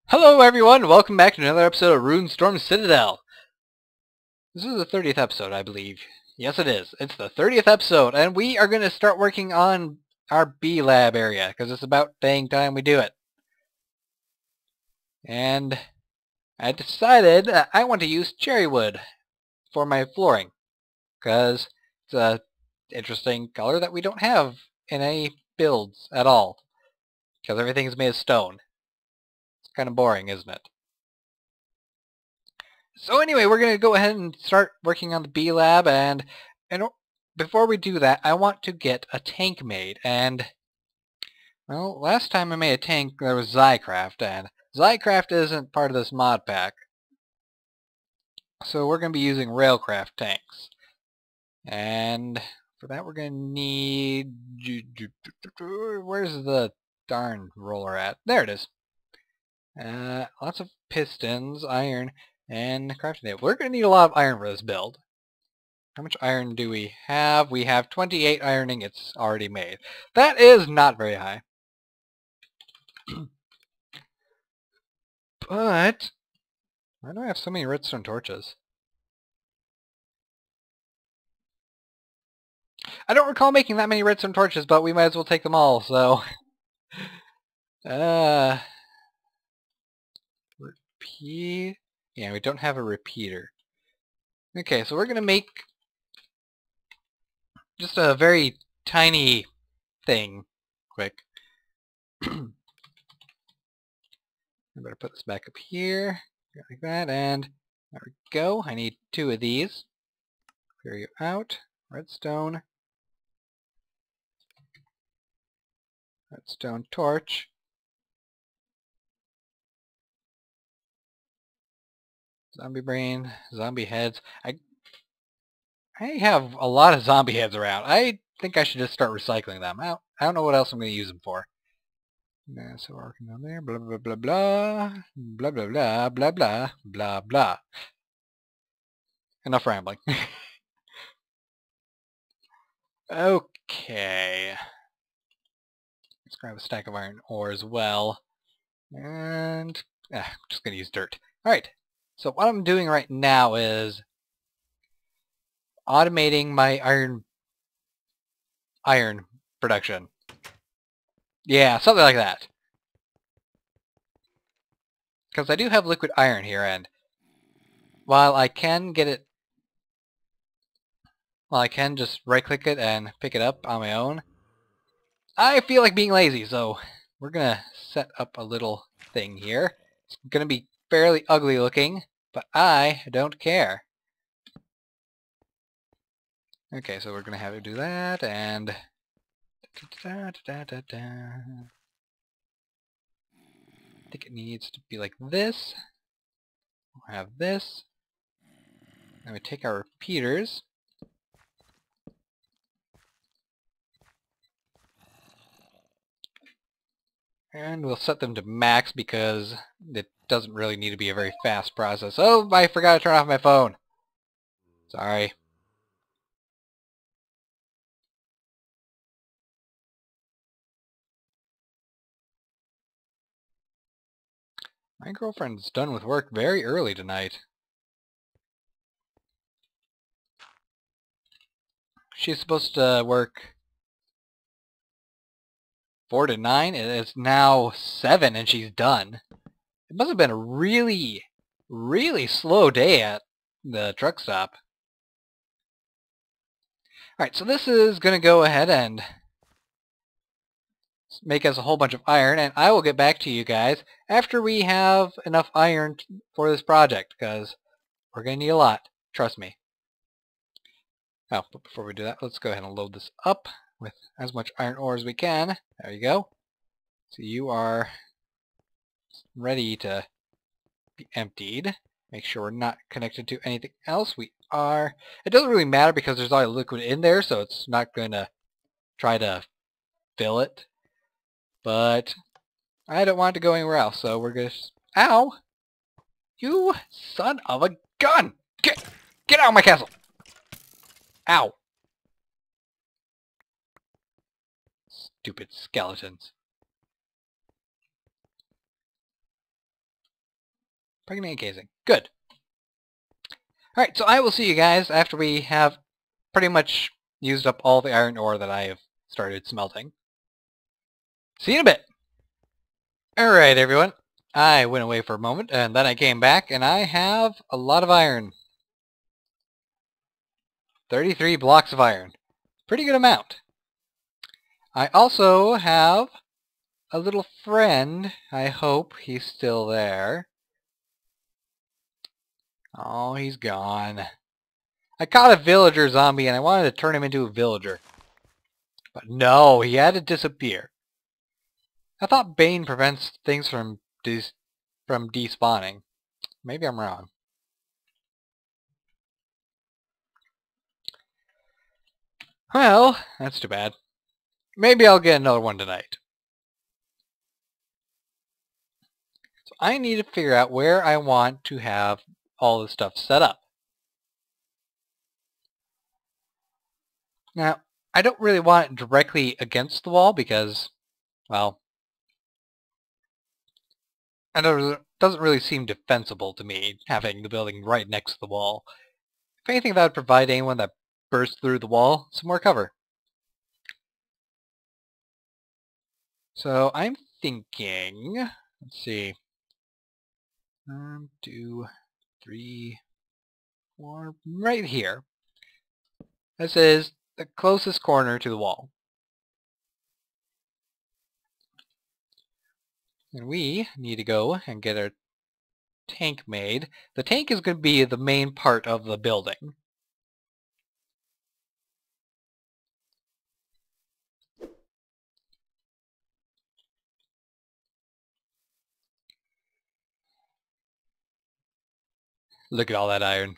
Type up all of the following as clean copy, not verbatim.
Hello everyone, welcome back to another episode of Runestorm Citadel. This is the 30th episode, I believe. Yes it is. It's the 30th episode, and we are going to start working on our B-Lab area, because it's about dang time we do it. And I decided I want to use cherry wood for my flooring, because it's a interesting color that we don't have in any builds at all, because everything is made of stone. It's kind of boring, isn't it? So anyway, we're going to go ahead and start working on the B-Lab, and before we do that, I want to get a tank made, and, well, last time I made a tank, there was Zycraft, and Zycraft isn't part of this mod pack, so we're going to be using Railcraft tanks, and for that we're going to need, where's the darn roller at? There it is. Lots of pistons, iron, and crafting table. We're going to need a lot of iron for this build. How much iron do we have? We have 28 iron ingots already made. That is not very high. But why do I have so many redstone torches? I don't recall making that many redstone torches, but we might as well take them all, so... Repeat... Yeah, we don't have a repeater. Okay, so we're gonna make just a very tiny thing. Quick. I better put this back up here, like that, and there we go. I need 2 of these. Clear you out. Redstone. Redstone torch. Zombie brain. Zombie heads. I have a lot of zombie heads around. I think I should just start recycling them. I don't know what else I'm going to use them for. Yeah, so we're working on there. Blah, blah, blah, blah. Blah, blah, blah, blah, blah, blah, blah. Enough rambling. Okay. Let's grab a stack of iron ore as well. And I'm just going to use dirt. Alright. So what I'm doing right now is automating my iron production. Yeah, something like that. Because I do have liquid iron here, and while I can get it... Well, I can just right-click it and pick it up on my own, I feel like being lazy, so we're going to set up a little thing here. It's going to be fairly ugly looking, but I don't care. Okay, so we're going to have it do that, and... I think it needs to be like this. We'll have this. Then we take our repeaters. And we'll set them to max because it doesn't really need to be a very fast process. Oh, I forgot to turn off my phone. Sorry. My girlfriend's done with work very early tonight. She's supposed to work 4 to 9, and it's now 7 and she's done. It must have been a really, really slow day at the truck stop. Alright, so this is going to go ahead and make us a whole bunch of iron, and I will get back to you guys after we have enough iron for this project, because we're going to need a lot. Trust me. Oh, but before we do that, let's go ahead and load this up with as much iron ore as we can. There you go. So you are ready to be emptied. Make sure we're not connected to anything else. We are. It doesn't really matter because there's a lot of liquid in there, so it's not going to try to fill it. But I don't want it to go anywhere else, so we're going to... Ow! You son of a gun! Get out of my castle! Ow! Stupid skeletons. Pregnant casing. Good. Alright, so I will see you guys after we have pretty much used up all the iron ore that I have started smelting. See you in a bit! Alright, everyone. I went away for a moment, and then I came back, and I have a lot of iron. 33 blocks of iron. Pretty good amount. I also have a little friend. I hope he's still there. Oh, he's gone. I caught a villager zombie and I wanted to turn him into a villager. But no, he had to disappear. I thought Bane prevents things from despawning. Maybe I'm wrong. Well, that's too bad. Maybe I'll get another one tonight. So I need to figure out where I want to have all this stuff set up. Now, I don't really want it directly against the wall because, well, it doesn't really seem defensible to me, having the building right next to the wall. If anything, that would provide anyone that bursts through the wall some more cover. So I'm thinking, let's see, 1, 2, 3, 4, right here. This is the closest corner to the wall. And we need to go and get our tank made. The tank is going to be the main part of the building. Look at all that iron.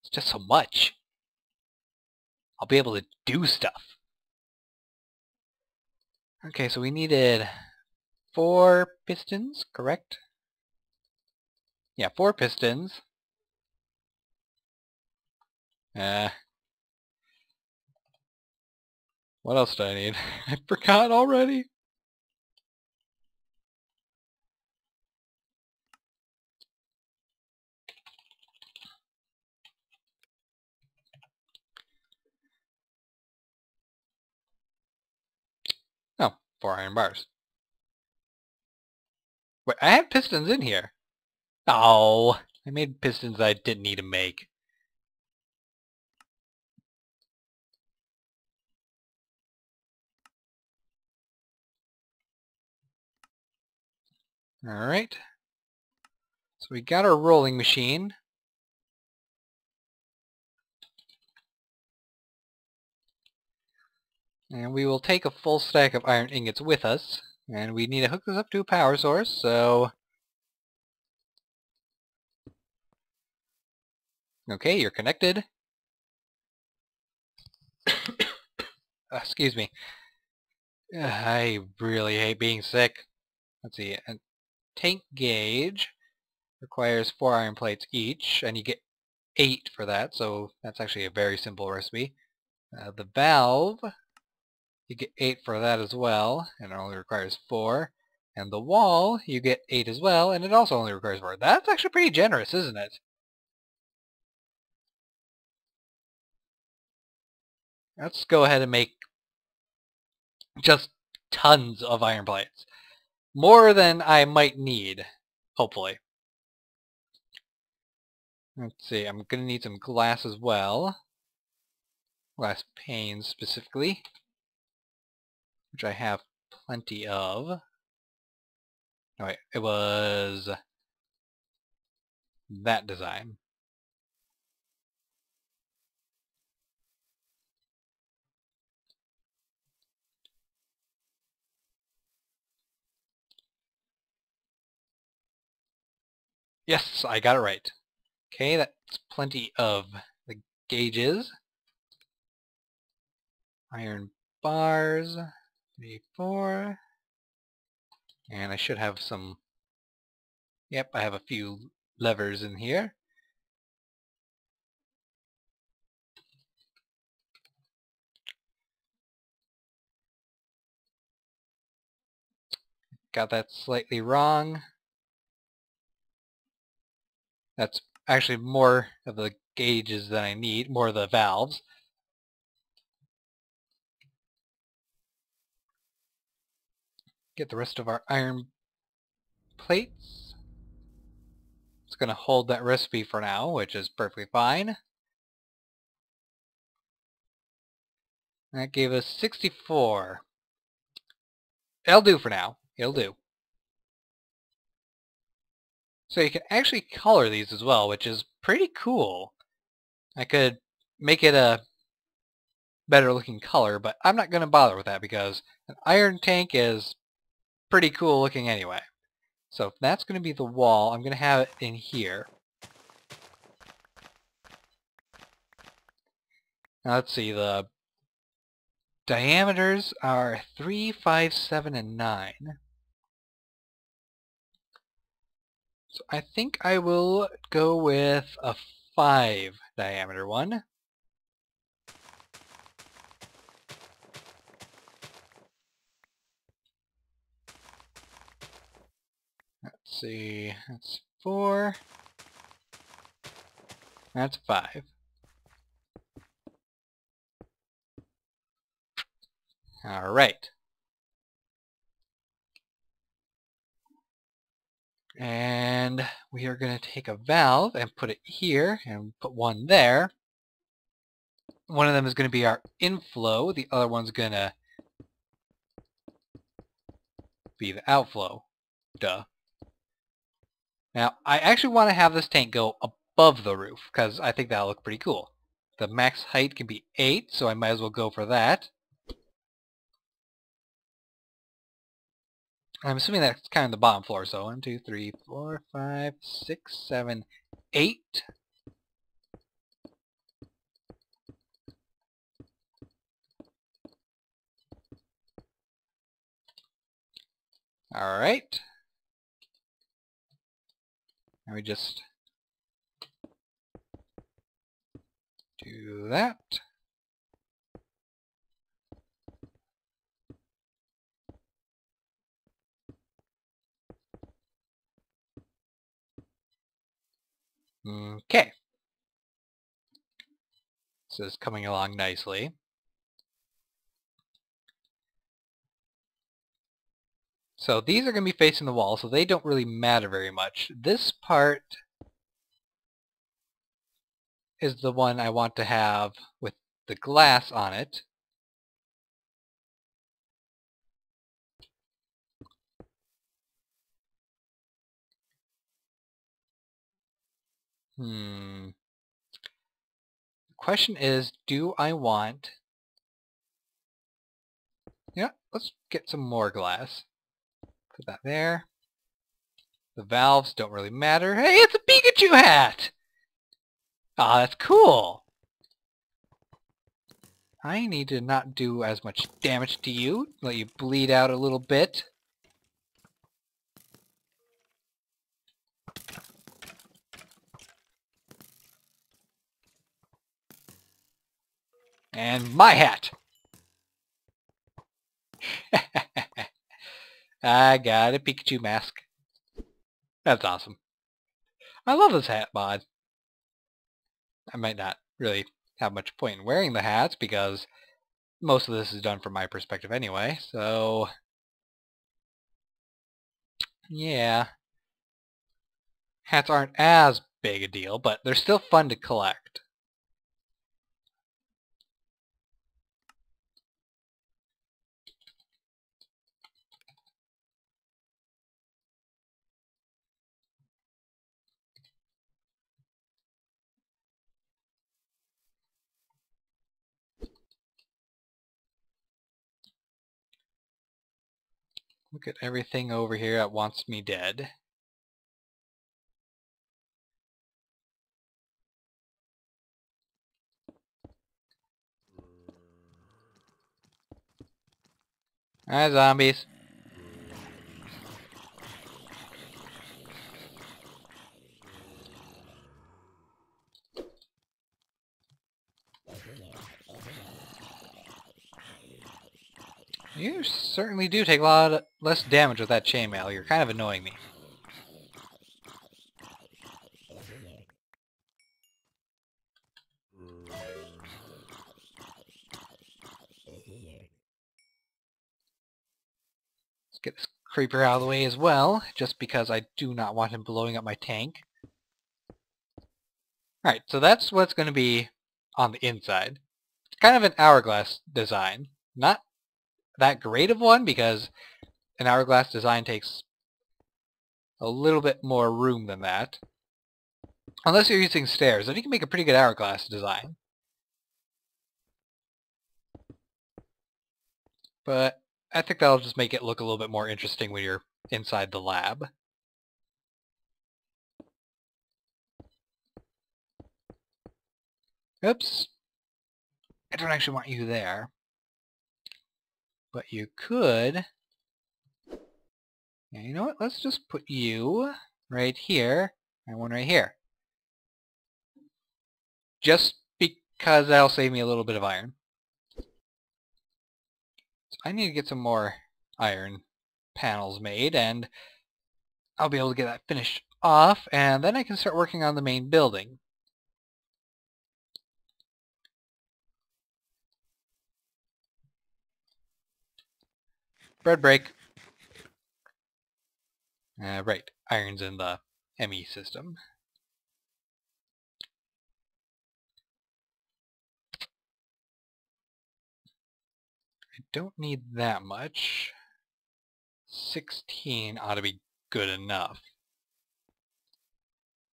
It's just so much. I'll be able to do stuff. Okay, so we needed 4 pistons, correct? Yeah, 4 pistons. What else do I need? I forgot already. Oh, 4 iron bars. Wait, I had pistons in here. Oh, I made pistons I didn't need to make. Alright. So we got our rolling machine. And we will take a full stack of iron ingots with us. And we need to hook this up to a power source, so... Okay, you're connected. Excuse me. I really hate being sick. Let's see. A tank gauge requires 4 iron plates each, and you get 8 for that, so that's actually a very simple recipe. The valve, you get 8 for that as well, and it only requires 4. And the wall, you get 8 as well, and it also only requires 4. That's actually pretty generous, isn't it? Let's go ahead and make just tons of iron plates. More than I might need, hopefully. Let's see, I'm going to need some glass as well. Glass panes specifically, which I have plenty of. Oh wait, it was that design. Yes, I got it right. Okay, that's plenty of the gauges. Iron bars, 3, 4. And I should have some... Yep, I have a few levers in here. Got that slightly wrong. That's actually more of the gauges than I need, more of the valves. Get the rest of our iron plates. It's going to hold that recipe for now, which is perfectly fine. That gave us 64. It'll do for now. It'll do. So you can actually color these as well, which is pretty cool. I could make it a better looking color, but I'm not going to bother with that because an iron tank is pretty cool looking anyway. So if that's going to be the wall, I'm going to have it in here. Now let's see, the diameters are 3, 5, 7, and 9. So I think I will go with a 5 diameter one. Let's see, that's 4. That's 5. Alright. And we are going to take a valve and put it here and put one there. One of them is going to be our inflow. The other one's going to be the outflow. Duh. Now, I actually want to have this tank go above the roof because I think that'll look pretty cool. The max height can be 8, so I might as well go for that. I'm assuming that's kind of the bottom floor, so 1, 2, 3, 4, 5, 6, 7, 8. Alright. And we just do that. Okay. This is coming along nicely. So these are going to be facing the wall, so they don't really matter very much. This part is the one I want to have with the glass on it. The question is, do I want... Yeah, let's get some more glass. Put that there. The valves don't really matter. Hey, it's a Pikachu hat! Aw, that's cool! I need to not do as much damage to you. Let you bleed out a little bit. And my hat! I got a Pikachu mask. That's awesome. I love this hat mod. I might not really have much point in wearing the hats because most of this is done from my perspective anyway, so yeah. Hats aren't as big a deal, but they're still fun to collect. Look at everything over here that wants me dead. Hi, zombies. You certainly do take a lot less damage with that chainmail. You're kind of annoying me. Let's get this creeper out of the way as well, just because I do not want him blowing up my tank. Alright, so that's what's going to be on the inside. It's kind of an hourglass design. Not that great of one, because an hourglass design takes a little bit more room than that. Unless you're using stairs, then you can make a pretty good hourglass design. But I think that'll just make it look a little bit more interesting when you're inside the lab. Oops. I don't actually want you there. But you could... Yeah, you know what? Let's just put you right here and one right here. Just because that'll save me a little bit of iron. So I need to get some more iron panels made, and I'll be able to get that finished off, and then I can start working on the main building. Bread break. Right, iron's in the ME system. I don't need that much. 16 ought to be good enough.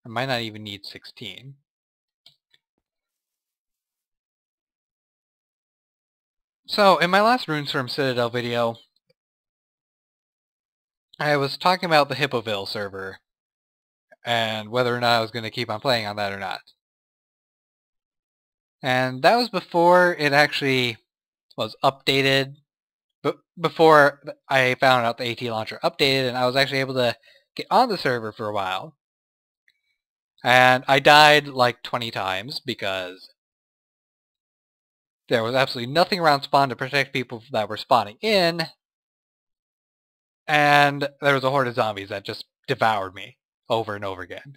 I might not even need 16. So, in my last Runestorm Citadel video, I was talking about the Hippoville server, and whether or not I was going to keep on playing on that or not. And that was before it actually was updated, before I found out the AT launcher updated, and I was actually able to get on the server for a while. And I died like 20 times because there was absolutely nothing around spawn to protect people that were spawning in, and there was a horde of zombies that just devoured me over and over again.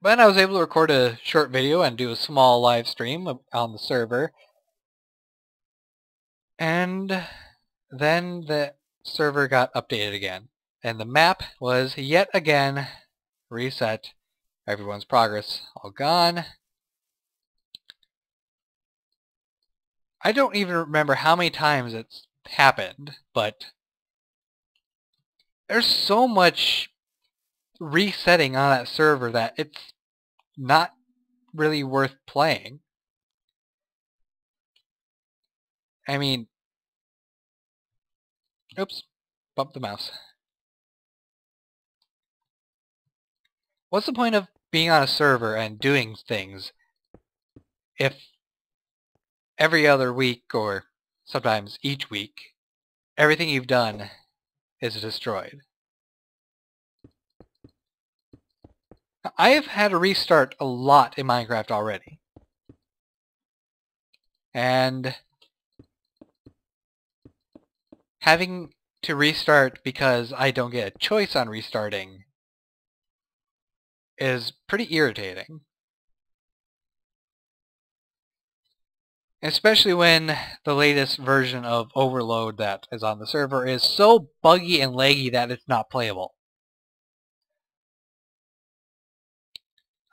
But I was able to record a short video and do a small live stream on the server. And then the server got updated again. And the map was yet again reset. Everyone's progress all gone. I don't even remember how many times it's happened, but there's so much resetting on that server that it's not really worth playing. I mean, oops, bumped the mouse. What's the point of being on a server and doing things if every other week, or sometimes each week, everything you've done is destroyed? I have had to restart a lot in Minecraft already. And having to restart because I don't get a choice on restarting is pretty irritating. Especially when the latest version of Overload that is on the server is so buggy and laggy that it's not playable.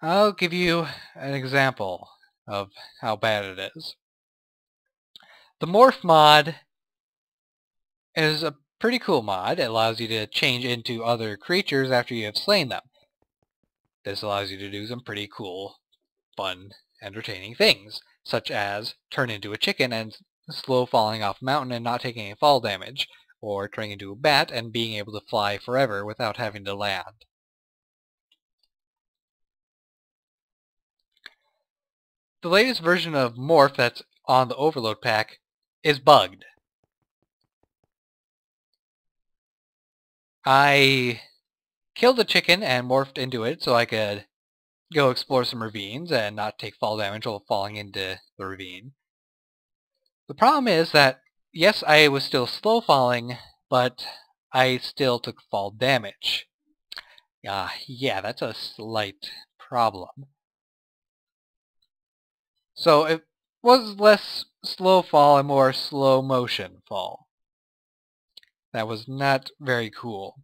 I'll give you an example of how bad it is. The Morph mod is a pretty cool mod. It allows you to change into other creatures after you have slain them. This allows you to do some pretty cool, fun, entertaining things, such as turn into a chicken and slow falling off a mountain and not taking any fall damage, or turning into a bat and being able to fly forever without having to land. The latest version of Morph that's on the Overload pack is bugged. I killed a chicken and morphed into it so I could go explore some ravines and not take fall damage while falling into the ravine. The problem is that, yes, I was still slow falling, but I still took fall damage. Yeah, that's a slight problem. So was less slow fall and more slow motion fall. That was not very cool.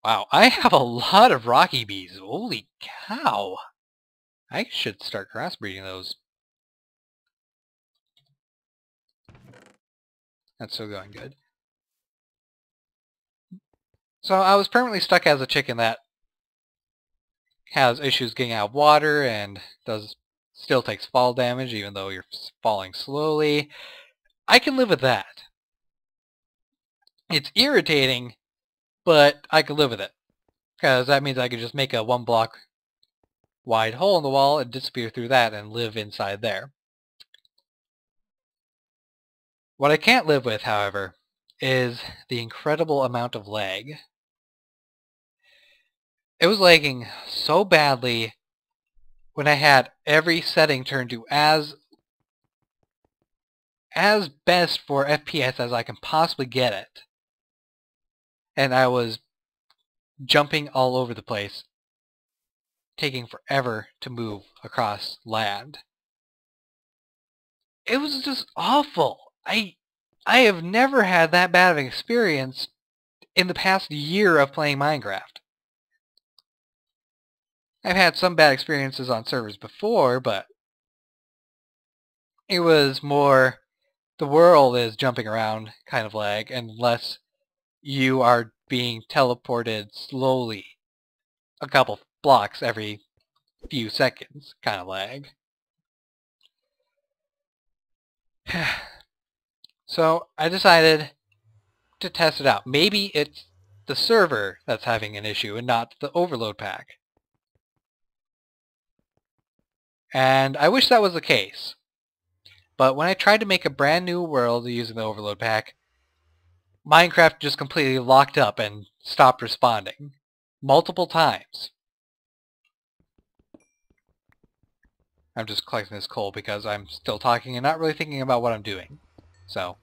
Wow, I have a lot of rocky bees. Holy cow. I should start crossbreeding those. That's still going good. So I was permanently stuck as a chicken that has issues getting out of water and still takes fall damage even though you're falling slowly. I can live with that. It's irritating, but I can live with it. Because that means I can just make a 1 block wide hole in the wall and disappear through that and live inside there. What I can't live with, however, is the incredible amount of lag. It was lagging so badly when I had every setting turned to as best for FPS as I can possibly get it. And I was jumping all over the place, taking forever to move across land. It was just awful. I have never had that bad of an experience in the past year of playing Minecraft. I've had some bad experiences on servers before, but it was more the world is jumping around kind of lag, unless you are being teleported slowly a couple blocks every few seconds kind of lag. So I decided to test it out. Maybe it's the server that's having an issue and not the overload pack. And I wish that was the case. But when I tried to make a brand new world using the overload pack, Minecraft just completely locked up and stopped responding. Multiple times. I'm just collecting this coal because I'm still talking and not really thinking about what I'm doing. So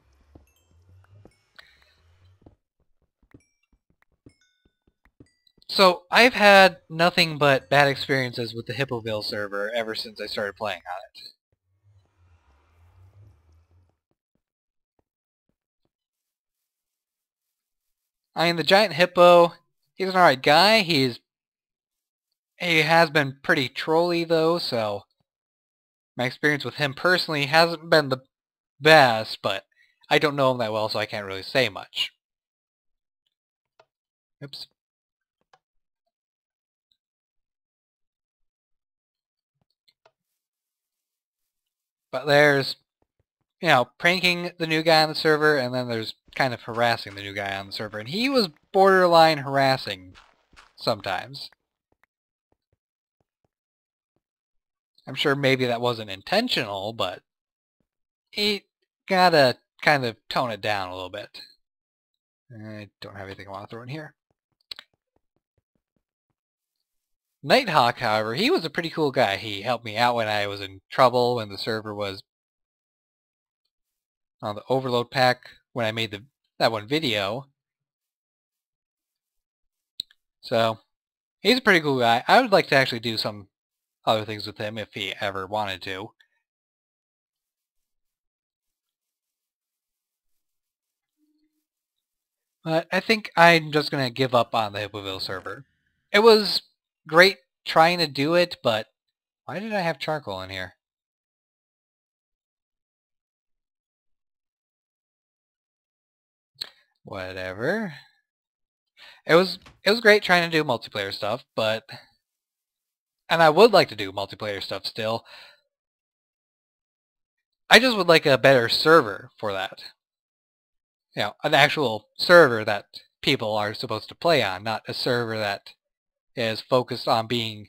I've had nothing but bad experiences with the Hippoville server ever since I started playing on it. I mean, the giant hippo, he's an alright guy. He has been pretty trolly though, so my experience with him personally hasn't been the best, but I don't know him that well, so I can't really say much. Oops. But there's, pranking the new guy on the server, and then there's kind of harassing the new guy on the server. And he was borderline harassing sometimes. I'm sure maybe that wasn't intentional, but he gotta kind of tone it down a little bit. I don't have anything I want to throw in here. Nighthawk, however, he was a pretty cool guy. He helped me out when I was in trouble, when the server was on the overload pack, when I made that one video. So, he's a pretty cool guy. I would like to actually do some other things with him if he ever wanted to. But I think I'm just going to give up on the Hippoville server. It was great trying to do it, but why did I have charcoal in here? Whatever. It was great trying to do multiplayer stuff, and I would like to do multiplayer stuff still. I just would like a better server for that. An actual server that people are supposed to play on, not a server that is focused on being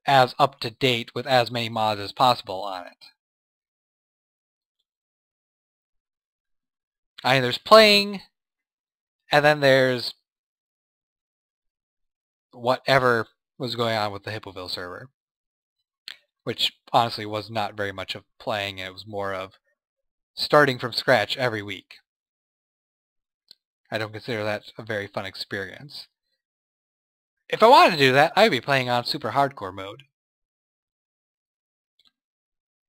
as up to date with as many mods as possible on it. I mean, there's playing, and then there's whatever was going on with the Hippoville server, which honestly was not very much of playing. It was more of starting from scratch every week. I don't consider that a very fun experience. If I wanted to do that, I'd be playing on super hardcore mode.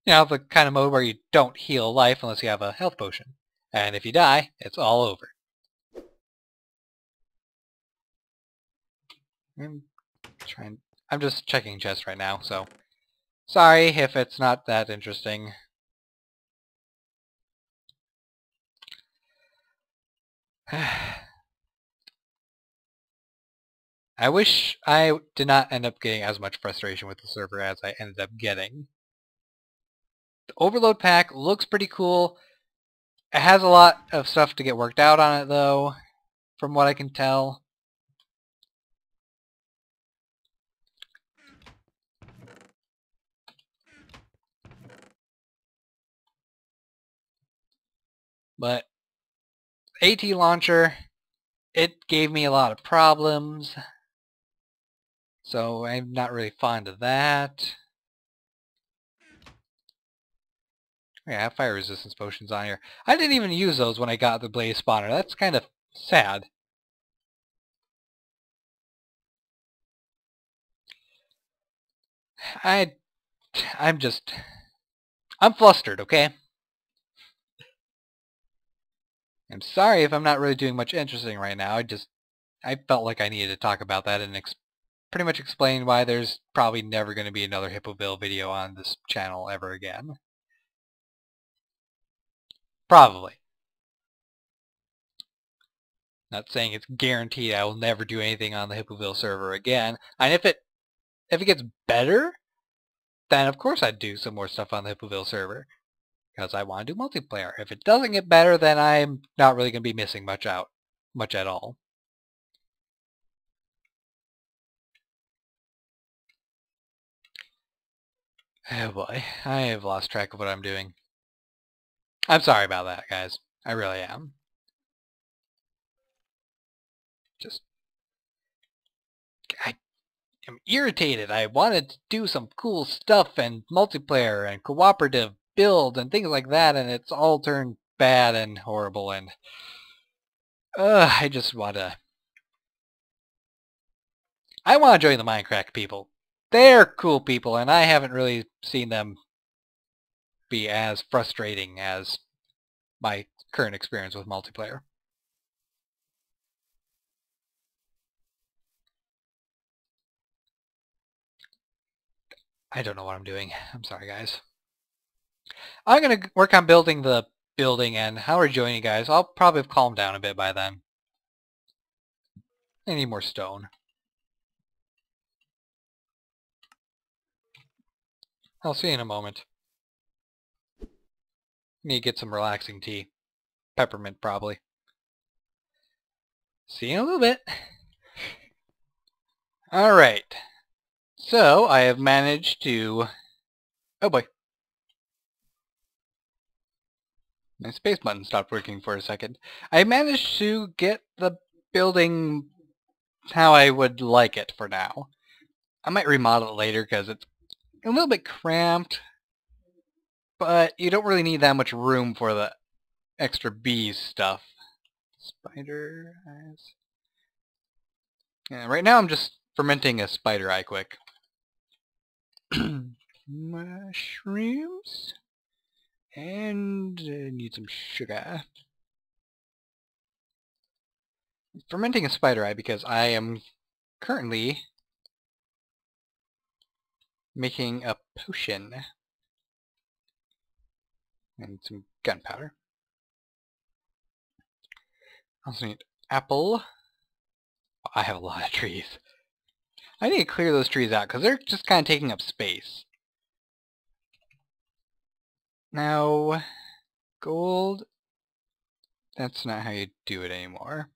You know, the kind of mode where you don't heal life unless you have a health potion. And if you die, it's all over. I'm just checking chests right now, so sorry if it's not that interesting. I wish I did not end up getting as much frustration with the server as I ended up getting. The Overload pack looks pretty cool. It has a lot of stuff to get worked out on it, though, from what I can tell. But AT launcher, it gave me a lot of problems. So I'm not really fond of that. Yeah, I have fire resistance potions on here. I didn't even use those when I got the blaze spawner. That's kind of sad. I'm flustered, okay? I'm sorry if I'm not really doing much interesting right now. I felt like I needed to talk about that and pretty much explain why there's probably never going to be another Hippoville video on this channel ever again. Probably. Not saying it's guaranteed I will never do anything on the Hippoville server again. And if it gets better, then of course I'd do some more stuff on the Hippoville server. Because I want to do multiplayer. If it doesn't get better, then I'm not really going to be missing much at all. Oh boy, I have lost track of what I'm doing. I'm sorry about that, guys. I really am. I am irritated. I wanted to do some cool stuff and multiplayer and cooperative build and things like that, and it's all turned bad and horrible, and I just want to... I want to join the Minecraft people. They're cool people, and I haven't really seen them be as frustrating as my current experience with multiplayer. I don't know what I'm doing. I'm sorry, guys. I'm going to work on building the building, and I'll rejoin you guys. I'll probably have calmed down a bit by then. I need more stone. I'll see you in a moment. Need to get some relaxing tea. Peppermint, probably. See you in a little bit. Alright. So, I have managed to... Oh boy. My space button stopped working for a second. I managed to get the building how I would like it for now. I might remodel it later because it's a little bit cramped, but you don't really need that much room for the extra bees stuff. Spider eyes. Yeah, right now I'm just fermenting a spider eye quick. Mushrooms. And need some sugar. Fermenting a spider eye because I am currently making a potion. And some gunpowder. Also need apple. I have a lot of trees. I need to clear those trees out because they're just kind of taking up space. Now, gold, that's not how you do it anymore.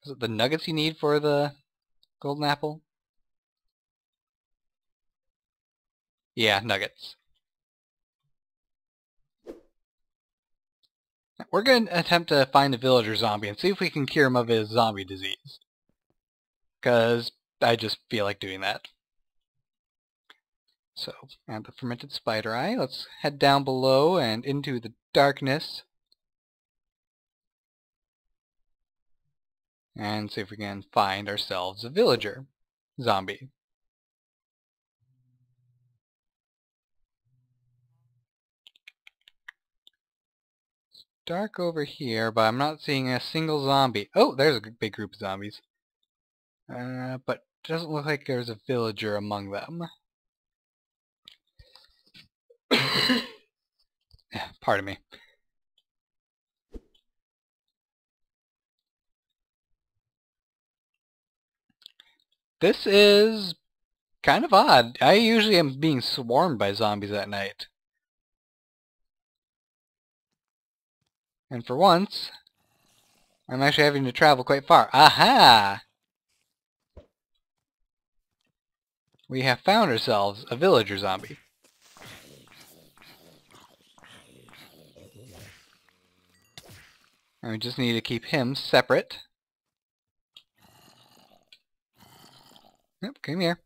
Is it the nuggets you need for the golden apple? Yeah, nuggets. We're going to attempt to find a villager zombie and see if we can cure him of his zombie disease. Because I just feel like doing that. So, add the fermented spider eye. Let's head down below and into the darkness. And see if we can find ourselves a villager zombie. dark over here, but I'm not seeing a single zombie. Oh, there's a big group of zombies. But it doesn't look like there's a villager among them. Pardon me. This is kind of odd. I usually am being swarmed by zombies at night. And for once, I'm actually having to travel quite far. Aha! We have found ourselves a villager zombie. And we just need to keep him separate. Yep, come here.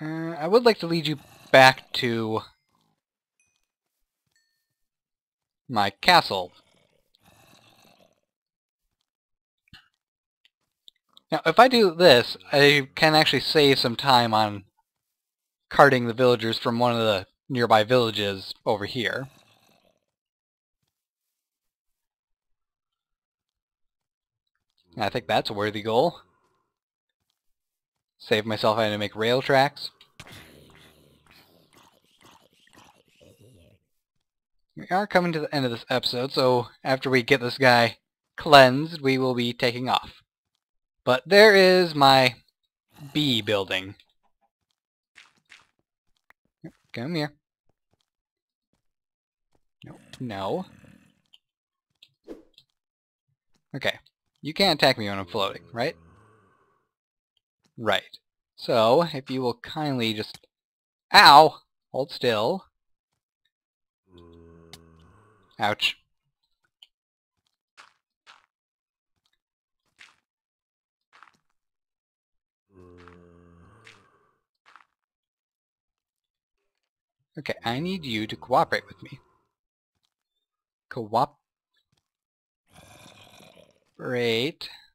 I would like to lead you back to my castle. Now, if I do this, I can actually save some time on carting the villagers from one of the nearby villages over here. And I think that's a worthy goal. Save myself having to make rail tracks. We are coming to the end of this episode, so after we get this guy cleansed, we will be taking off. But there is my bee building. Come here. No. Okay. You can't attack me when I'm floating, right? Right. So, if you will kindly just... Ow! Hold still. Ouch. Okay, I need you to cooperate with me. Cooperate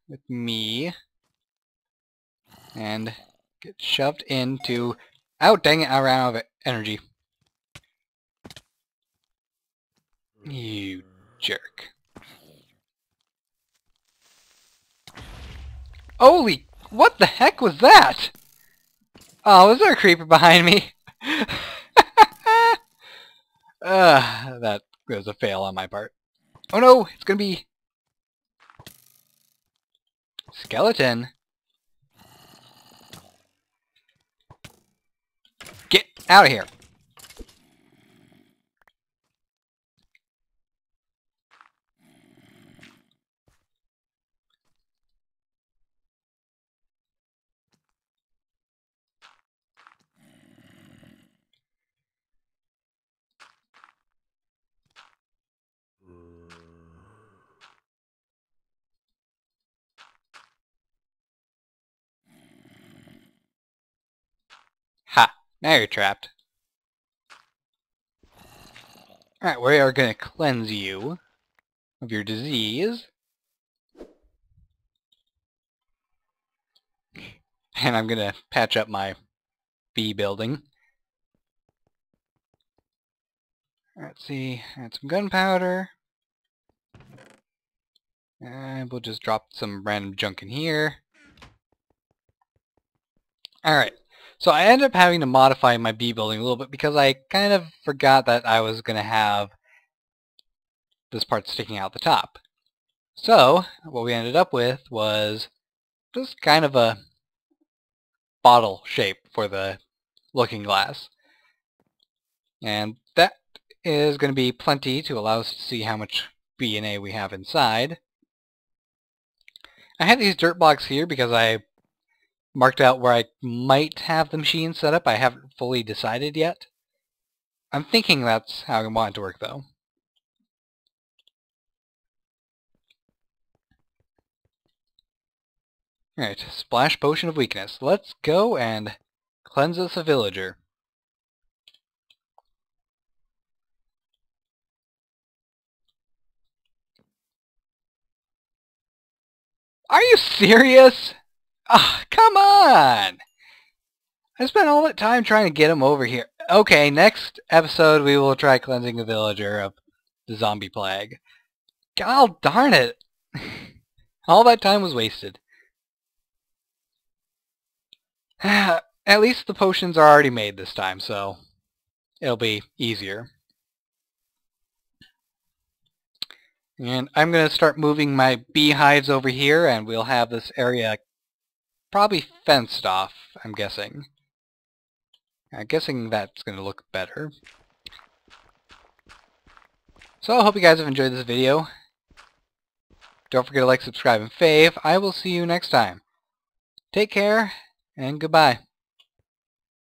with me. And get shoved into... Ow, dang it, I ran out of energy. You jerk. Holy... What the heck was that? Oh, was there a creeper behind me? That was a fail on my part. Oh no, it's gonna be... Skeleton. Get out of here. Ha! Now you're trapped. Alright, we are going to cleanse you of your disease. And I'm going to patch up my bee building. Let's see, add some gunpowder. And we'll just drop some random junk in here. Alright, so I ended up having to modify my bee building a little bit because I kind of forgot that I was going to have this part sticking out the top. So, what we ended up with was just kind of a bottle shape for the looking glass. And that is going to be plenty to allow us to see how much B&A we have inside. I have these dirt blocks here because I marked out where I might have the machine set up. I haven't fully decided yet. I'm thinking that's how I want it to work, though. Alright, Splash Potion of Weakness. Let's go and cleanse us a villager. Are you serious? Ah, oh, come on! I spent all that time trying to get him over here. Okay, next episode we will try cleansing a villager of the zombie plague. God darn it! All that time was wasted. At least the potions are already made this time, so it'll be easier. And I'm going to start moving my beehives over here, and we'll have this area probably fenced off, I'm guessing. I'm guessing that's going to look better. So I hope you guys have enjoyed this video. Don't forget to like, subscribe, and fave. I will see you next time. Take care, and goodbye.